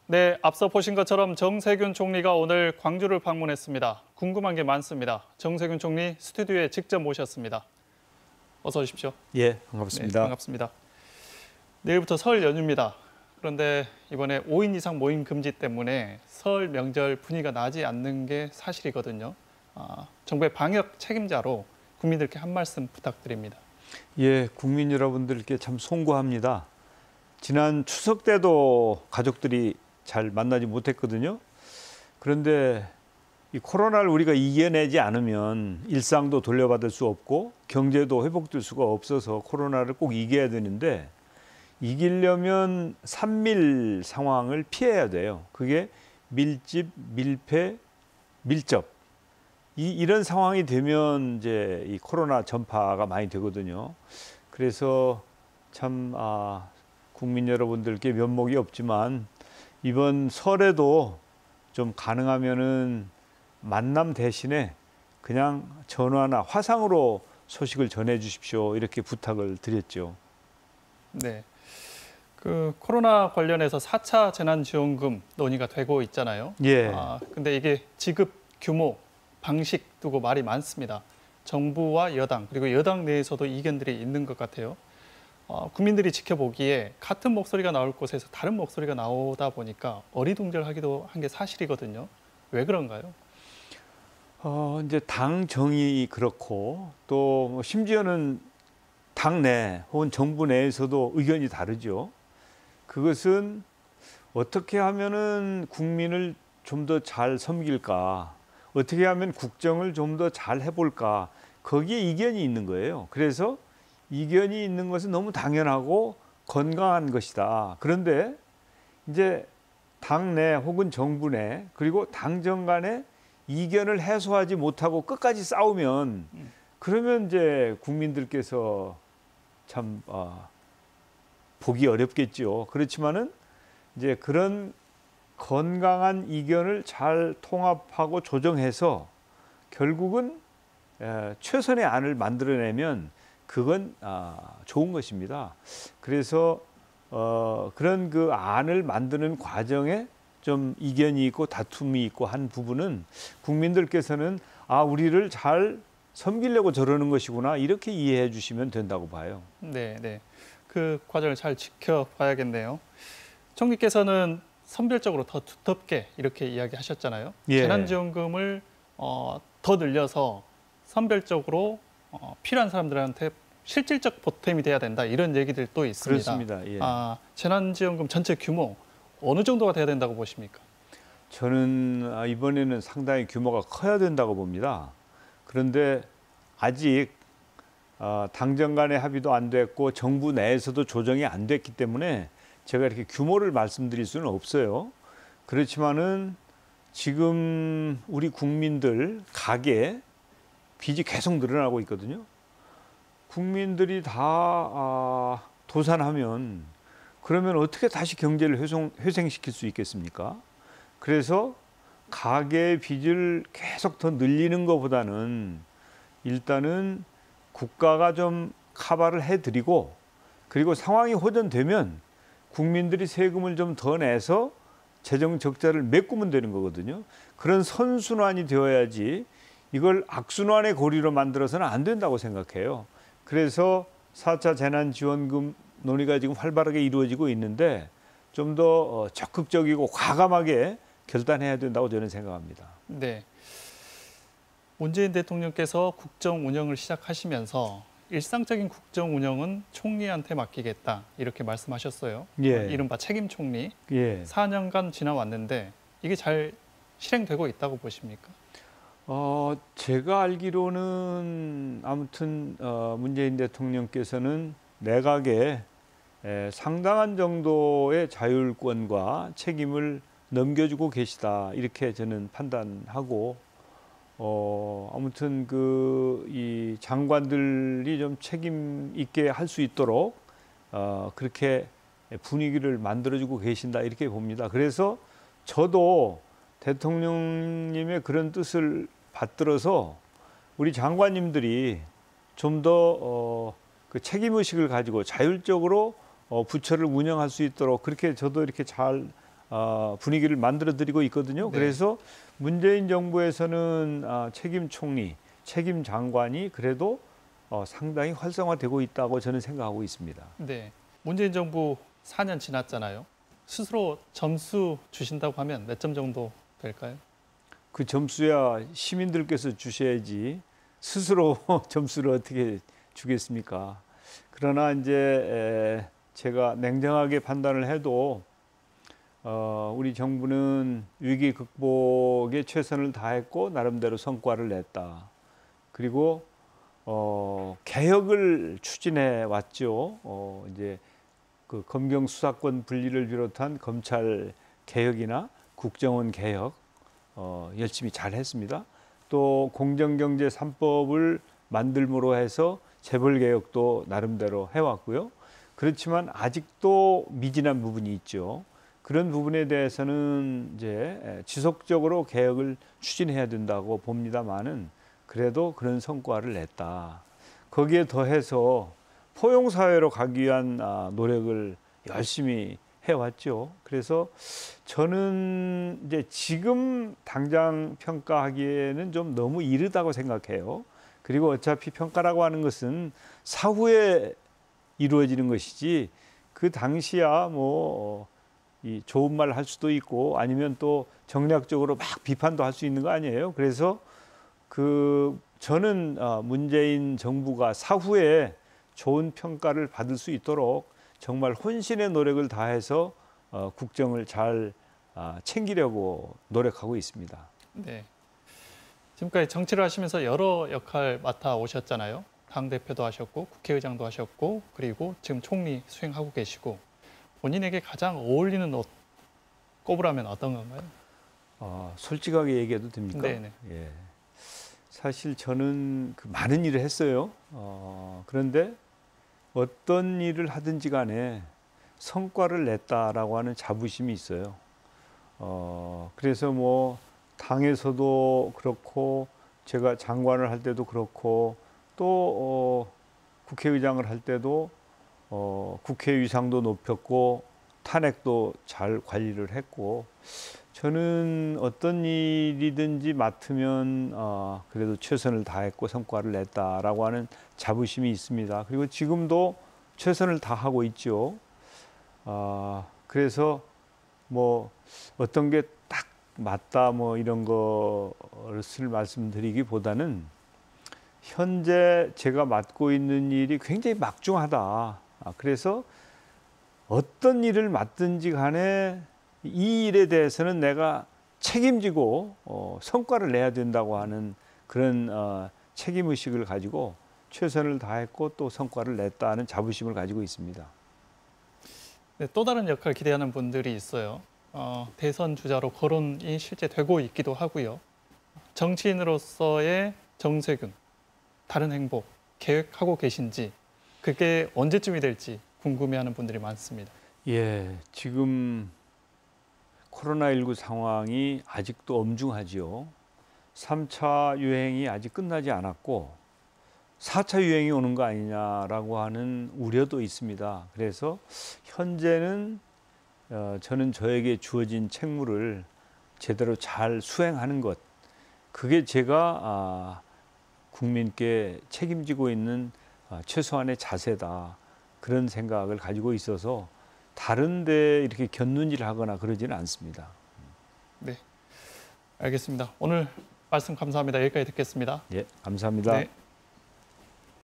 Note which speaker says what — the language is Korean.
Speaker 1: 네, 앞서 보신 것처럼 정세균 총리가 오늘 광주를 방문했습니다. 궁금한 게 많습니다. 정세균 총리 스튜디오에 직접 모셨습니다. 어서 오십시오.
Speaker 2: 예,
Speaker 1: 네,
Speaker 2: 반갑습니다.
Speaker 1: 반갑습니다. 내일부터 설 연휴입니다. 그런데 이번에 5인 이상 모임 금지 때문에 설 명절 분위기가 나지 않는 게 사실이거든요. 정부의 방역 책임자로 국민들께 한 말씀 부탁드립니다.
Speaker 2: 예, 국민 여러분들께 참 송구합니다. 지난 추석 때도 가족들이 잘 만나지 못했거든요. 그런데 이 코로나를 우리가 이겨내지 않으면 일상도 돌려받을 수 없고 경제도 회복될 수가 없어서 코로나를 꼭 이겨야 되는데 이기려면 3밀 상황을 피해야 돼요. 그게 밀집, 밀폐, 밀접. 이런 상황이 되면 이제 이 코로나 전파가 많이 되거든요. 그래서 참 국민 여러분들께 면목이 없지만 이번 설에도 좀 가능하면은 만남 대신에 그냥 전화나 화상으로 소식을 전해 주십시오. 이렇게 부탁을 드렸죠.
Speaker 1: 네. 그 코로나 관련해서 4차 재난지원금 논의가 되고 있잖아요.
Speaker 2: 예.
Speaker 1: 근데 이게 지급 규모, 방식 두고 말이 많습니다. 정부와 여당 그리고 여당 내에서도 이견들이 있는 것 같아요. 국민들이 지켜보기에 같은 목소리가 나올 곳에서 다른 목소리가 나오다 보니까 어리둥절하기도 한 게 사실이거든요. 왜 그런가요?
Speaker 2: 이제 당 정이 그렇고 또 심지어는 당내 혹은 정부 내에서도 의견이 다르죠. 그것은 어떻게 하면은 국민을 좀 더 잘 섬길까, 어떻게 하면 국정을 좀 더 잘 해볼까, 거기에 이견이 있는 거예요. 그래서 이견이 있는 것은 너무 당연하고 건강한 것이다. 그런데 이제 당내 혹은 정부 내 그리고 당정 간에 이견을 해소하지 못하고 끝까지 싸우면 그러면 이제 국민들께서 참 보기 어렵겠죠. 그렇지만은 이제 그런 건강한 이견을 잘 통합하고 조정해서 결국은 최선의 안을 만들어내면 그건 좋은 것입니다. 그래서 그런 그 안을 만드는 과정에 좀 이견이 있고 다툼이 있고 한 부분은 국민들께서는 우리를 잘 섬기려고 저러는 것이구나 이렇게 이해해 주시면 된다고 봐요.
Speaker 1: 네, 네. 그 과정을 잘 지켜봐야겠네요. 총리께서는 선별적으로 더 두텁게 이렇게 이야기하셨잖아요.
Speaker 2: 예.
Speaker 1: 재난지원금을 더 늘려서 선별적으로 필요한 사람들한테 실질적 보탬이 돼야 된다 이런 얘기들도 있습니다.
Speaker 2: 그렇습니다. 예.
Speaker 1: 재난지원금 전체 규모 어느 정도가 돼야 된다고 보십니까?
Speaker 2: 저는 이번에는 상당히 규모가 커야 된다고 봅니다. 그런데 아직 당정 간의 합의도 안 됐고 정부 내에서도 조정이 안 됐기 때문에 제가 이렇게 규모를 말씀드릴 수는 없어요. 그렇지만은 지금 우리 국민들 가계 빚이 계속 늘어나고 있거든요. 국민들이 다 도산하면 그러면 어떻게 다시 경제를 회생시킬 수 있겠습니까? 그래서 가계 빚을 계속 더 늘리는 것보다는 일단은 국가가 좀 커버를 해드리고 그리고 상황이 호전되면 국민들이 세금을 좀 더 내서 재정 적자를 메꾸면 되는 거거든요. 그런 선순환이 되어야지 이걸 악순환의 고리로 만들어서는 안 된다고 생각해요. 그래서 4차 재난지원금 논의가 지금 활발하게 이루어지고 있는데 좀 더 적극적이고 과감하게 결단해야 된다고 저는 생각합니다.
Speaker 1: 네. 문재인 대통령께서 국정 운영을 시작하시면서 일상적인 국정 운영은 총리한테 맡기겠다 이렇게 말씀하셨어요.
Speaker 2: 예.
Speaker 1: 이른바 책임 총리.
Speaker 2: 예.
Speaker 1: 4년간 지나왔는데 이게 잘 실행되고 있다고 보십니까?
Speaker 2: 제가 알기로는 아무튼 문재인 대통령께서는 내각에 상당한 정도의 자율권과 책임을 넘겨주고 계시다 이렇게 저는 판단하고 아무튼 이 장관들이 좀 책임 있게 할 수 있도록 그렇게 분위기를 만들어주고 계신다 이렇게 봅니다. 그래서 저도 대통령님의 그런 뜻을 받들어서 우리 장관님들이 좀 더 그 책임의식을 가지고 자율적으로 부처를 운영할 수 있도록 그렇게 저도 이렇게 잘 분위기를 만들어드리고 있거든요.
Speaker 1: 네.
Speaker 2: 그래서 문재인 정부에서는 책임 총리, 책임 장관이 그래도 상당히 활성화되고 있다고 저는 생각하고 있습니다.
Speaker 1: 네. 문재인 정부 4년 지났잖아요. 스스로 점수 주신다고 하면 몇 점 정도 될까요?
Speaker 2: 그 점수야 시민들께서 주셔야지 스스로 점수를 어떻게 주겠습니까? 그러나 이제 제가 냉정하게 판단을 해도 우리 정부는 위기 극복에 최선을 다했고 나름대로 성과를 냈다. 그리고 개혁을 추진해 왔죠. 이제 그 검경 수사권 분리를 비롯한 검찰 개혁이나 국정원 개혁 열심히 잘 했습니다. 또 공정경제 3법을 만들므로 해서 재벌 개혁도 나름대로 해왔고요. 그렇지만 아직도 미진한 부분이 있죠. 그런 부분에 대해서는 이제 지속적으로 개혁을 추진해야 된다고 봅니다만은 그래도 그런 성과를 냈다. 거기에 더해서 포용 사회로 가기 위한 노력을 열심히 해왔죠. 그래서 저는 이제 지금 당장 평가하기에는 좀 너무 이르다고 생각해요. 그리고 어차피 평가라고 하는 것은 사후에 이루어지는 것이지 그 당시야 뭐 이 좋은 말 할 수도 있고 아니면 또 정략적으로 막 비판도 할 수 있는 거 아니에요. 그래서 저는 문재인 정부가 사후에 좋은 평가를 받을 수 있도록 정말 혼신의 노력을 다해서 국정을 잘 챙기려고 노력하고 있습니다.
Speaker 1: 네. 지금까지 정치를 하시면서 여러 역할 맡아 오셨잖아요. 당대표도 하셨고 국회의장도 하셨고 그리고 지금 총리 수행하고 계시고 본인에게 가장 어울리는 옷 꼽으라면 어떤 건가요?
Speaker 2: 솔직하게 얘기해도 됩니까?
Speaker 1: 네네.
Speaker 2: 예. 사실 저는 그 많은 일을 했어요. 그런데 어떤 일을 하든지 간에 성과를 냈다라고 하는 자부심이 있어요. 그래서 뭐 당에서도 그렇고 제가 장관을 할 때도 그렇고 또 국회의장을 할 때도 국회 위상도 높였고 탄핵도 잘 관리를 했고 저는 어떤 일이든지 맡으면 그래도 최선을 다했고 성과를 냈다라고 하는 자부심이 있습니다. 그리고 지금도 최선을 다하고 있죠. 그래서 뭐 어떤 게 딱 맞다 뭐 이런 것을 말씀드리기보다는 현재 제가 맡고 있는 일이 굉장히 막중하다. 그래서 어떤 일을 맡든지 간에 이 일에 대해서는 내가 책임지고 성과를 내야 된다고 하는 그런 책임의식을 가지고 최선을 다했고 또 성과를 냈다는 자부심을 가지고 있습니다.
Speaker 1: 네, 또 다른 역할 기대하는 분들이 있어요. 대선 주자로 거론이 실제 되고 있기도 하고요. 정치인으로서의 정세균, 다른 행보 계획하고 계신지 그게 언제쯤이 될지 궁금해하는 분들이 많습니다.
Speaker 2: 예, 지금 코로나19 상황이 아직도 엄중하지요. 3차 유행이 아직 끝나지 않았고 4차 유행이 오는 거 아니냐라고 하는 우려도 있습니다. 그래서 현재는 저는 저에게 주어진 책무를 제대로 잘 수행하는 것, 그게 제가 국민께 책임지고 있는 최소한의 자세다. 그런 생각을 가지고 있어서 다른 데 이렇게 곁눈질 하거나 그러지는 않습니다.
Speaker 1: 네, 알겠습니다. 오늘 말씀 감사합니다. 여기까지 듣겠습니다.
Speaker 2: 예, 감사합니다.
Speaker 1: 네.